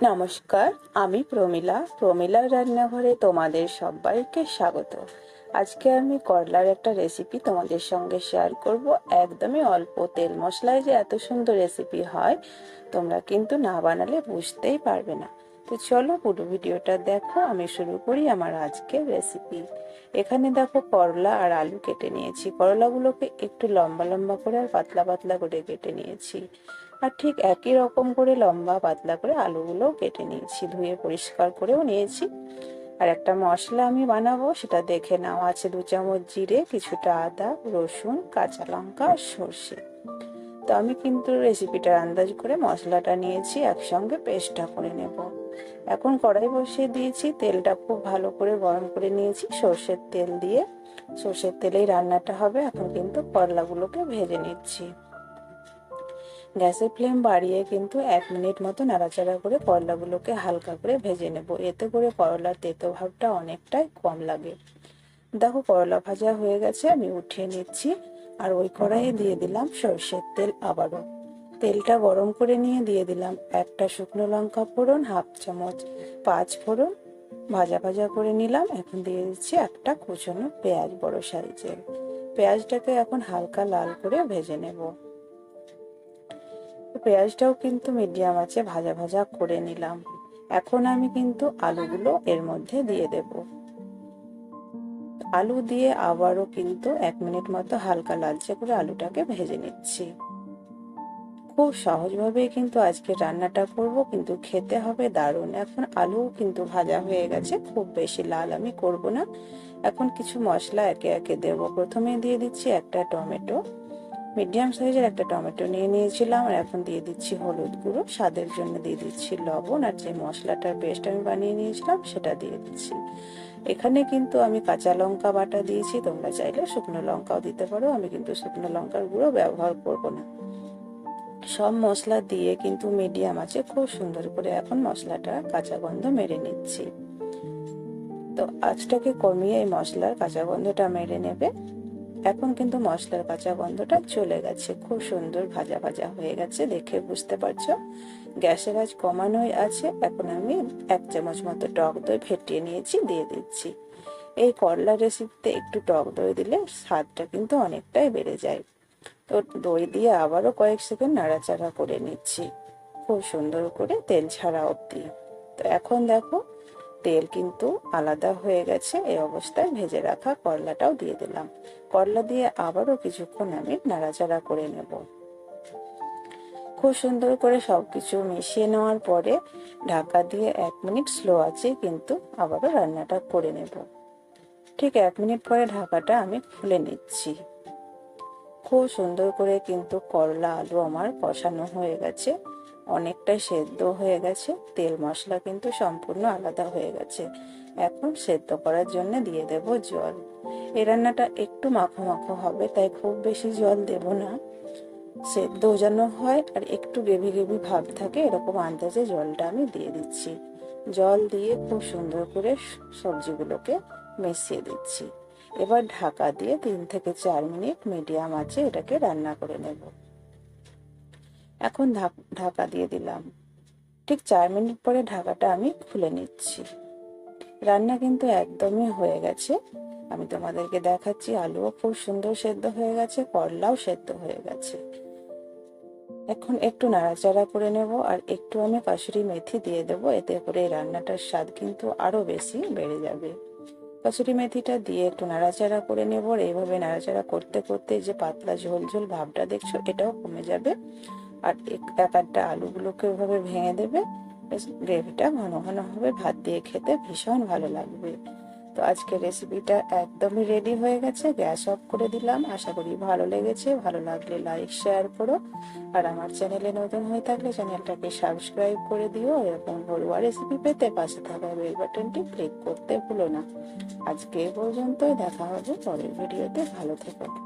নমস্কার, আমি প্রমিলার রান্নাঘরে তোমাদের সবাইকে স্বাগত। আজকে আমি করলার একটা রেসিপি তোমাদের সঙ্গে শেয়ার করব। একদমই অল্প তেল মশলায় যে এত সুন্দর রেসিপি হয় তোমরা কিন্তু না বানালে বুঝতেই পারবে না। তো চলো পুরো ভিডিওটা দেখো। আমি শুরু করি আমার আজকের রেসিপি। এখানে দেখো করলা আর আলু কেটে নিয়েছি। করলাগুলোকে একটু লম্বা লম্বা করে আর পাতলা পাতলা করে কেটে নিয়েছি, আর ঠিক একই রকম করে লম্বা পাতলা করে আলুগুলোও কেটে নিয়েছি, ধুয়ে পরিষ্কার করেও নিয়েছি। আর একটা মশলা আমি বানাবো, সেটা দেখে নাও। আছে 2 চামচ জিরে, কিছুটা আদা, রসুন, কাঁচা লঙ্কা আর সর্ষে। তো আমি কিন্তু রেসিপিটার আন্দাজ করে মশলাটা নিয়েছি, একসঙ্গে পেস্টটা করে নেব। এখন কড়াই বসিয়ে দিয়েছি, তেলটা খুব ভালো করে গরম করে নিয়েছি সর্ষের তেল দিয়ে। সর্ষের তেলেই রান্নাটা হবে। এখন কিন্তু করলাগুলোকে ভেজে নিচ্ছি। গ্যাসের ফ্লেম বাড়িয়ে কিন্তু 1 মিনিট মতো নাড়াচাড়া করে করলাগুলোকে হালকা করে ভেজে নেব। এতে করে করলার তেতো ভাবটা অনেকটাই কম লাগে। দেখো করলা ভাজা হয়ে গেছে, আমি উঠিয়ে নিচ্ছি। আর ওই কড়াইয়ে দিয়ে দিলাম সর্ষের তেল আবারও। তেলটা গরম করে নিয়ে দিয়ে দিলাম একটা শুকনো লঙ্কা ফোড়ন, 1/2 চামচ 5 ফোড়ন ভাজা ভাজা করে নিলাম। এখন দিয়ে দিচ্ছি একটা কুচনো পেঁয়াজ, বড় সাইজের। পেঁয়াজটাকে এখন হালকা লাল করে ভেজে নেব। পেঁয়াজটাও কিন্তু মিডিয়াম আঁচে ভাজা ভাজা করে নিলাম। এখন আমি কিন্তু আলুগুলো এর মধ্যে দিয়ে দেব। আলু দিয়ে আবারও কিন্তু 1 মিনিট মতো হালকা লালচে করে আলুটাকে ভেজে নিচ্ছি। খুব সহজভাবেই কিন্তু আজকে রান্নাটা করব, কিন্তু খেতে হবে দারুণ। এখন আলু কিন্তু ভাজা হয়ে গেছে, খুব বেশি লাল আমি করব না। এখন কিছু মশলা একে একে দেব। প্রথমে দিয়ে দিচ্ছি একটা টমেটো, মিডিয়াম সাইজের একটা টমেটো নিয়ে নিয়েছিলাম। আর এখন দিয়ে দিচ্ছি হলুদ গুঁড়ো, স্বাদের জন্য দিয়ে দিচ্ছি লবণ, আর যে মশলাটার পেস্ট আমি বানিয়ে নিয়েছিলাম সেটা দিয়ে দিচ্ছি। এখানে কিন্তু আমি কাঁচা লঙ্কা বাটা দিয়েছি, তোমরা চাইলে শুকনো লঙ্কাও দিতে পারো। আমি কিন্তু শুকনো লঙ্কার গুঁড়ো ব্যবহার করব না। সব মশলা দিয়ে কিন্তু মিডিয়াম আছে খুব সুন্দর করে এখন মশলাটা কাঁচা গন্ধ মেরে নিচ্ছি। তো আঁচটাকে কমিয়ে এই মশলার কাঁচা গন্ধটা মেরে নেবে। এখন কিন্তু মশলার কাঁচা গন্ধটা চলে গেছে, খুব সুন্দর ভাজা ভাজা হয়ে গেছে, দেখে বুঝতে পারছো। গ্যাসের আঁচ কমানোই আছে। এখন আমি 1 চামচ মতো টক দই ফেটিয়ে নিয়েছি, দিয়ে দিচ্ছি। এই করলা রেসিপিতে একটু টক দই দিলে স্বাদটা কিন্তু অনেকটাই বেড়ে যায়। তো দই দিয়ে আবারও কয়েক সেকেন্ড নাড়াচাড়া করে নিচ্ছি, খুব সুন্দর করে তেল ছাড়া অবধি। তো এখন দেখো তেল কিন্তু আলাদা হয়ে গেছে। এই অবস্থায় ভেজে রাখা করলাটাও দিয়ে দিলাম। করলা দিয়ে আবারও কিছুক্ষণ আমি নাড়াচাড়া করে নেব। খুব সুন্দর করে সবকিছু মিশিয়ে নেওয়ার পরে ঢাকা দিয়ে 1 মিনিট স্লো আছে কিন্তু আবারও রান্নাটা করে নেব। ঠিক 1 মিনিট পরে ঢাকাটা আমি খুলে নিচ্ছি। খুব সুন্দর করে কিন্তু করলা আলু আমার কষানো হয়ে গেছে, অনেকটাই সেদ্ধ হয়ে গেছে। তেল মশলা কিন্তু সম্পূর্ণ আলাদা হয়ে গেছে। এখন সেদ্ধ করার জন্য দিয়ে দেব জল। এই রান্নাটা একটু মাখো মাখো হবে, তাই খুব বেশি জল দেব না। সেদ্ধ যেন হয় আর একটু গ্রেভি গ্রেভি ভাব থাকে, এরকম আন্দাজে জলটা আমি দিয়ে দিচ্ছি। জল দিয়ে খুব সুন্দর করে সবজিগুলোকে মিশিয়ে দিচ্ছি। এবার ঢাকা দিয়ে 3 থেকে 4 মিনিট মিডিয়াম আঁচে এটাকে রান্না করে নেব। এখন ঢাকা দিয়ে দিলাম। ঠিক 4 মিনিট পরে ঢাকাটা আমি খুলে নিচ্ছি। রান্না কিন্তু একদমই হয়ে গেছে। আমি তোমাদেরকে দেখাচ্ছি, আলুও খুব সুন্দর সেদ্ধ হয়ে গেছে, করলাও সেদ্ধ হয়ে গেছে। এখন একটু নাড়াচাড়া করে নেব, আর একটু আমি কাসুরি মেথি দিয়ে দেবো। এতে করে এই রান্নাটার স্বাদ কিন্তু আরো বেশি বেড়ে যাবে। কাসুরি মেথিটা দিয়ে একটু নাড়াচাড়া করে নেব। আর এইভাবে নাড়াচাড়া করতে করতে যে পাতলা ঝোল ঝোল ভাবটা দেখছো, এটাও কমে যাবে। আর এক একটা আলুগুলোকে ওইভাবে ভেঙে দেবে, বেশ গ্রেভিটা ঘন ঘন হবে, ভাত দিয়ে খেতে ভীষণ ভালো লাগবে। তো আজকের রেসিপিটা একদমই রেডি হয়ে গেছে। গ্যাস অফ করে দিলাম। আশা করি ভালো লেগেছে। ভালো লাগলে লাইক শেয়ার করো, আর আমার চ্যানেলে নতুন হয়ে থাকলে চ্যানেলটাকে সাবস্ক্রাইব করে দিও। এরকম ঘরোয়া রেসিপি পেতে পাশে থাকা বেল বাটনটি ক্লিক করতে ভুলো না। আজকে এই পর্যন্তই, দেখা হবে পরের ভিডিওতে। ভালো থেকো।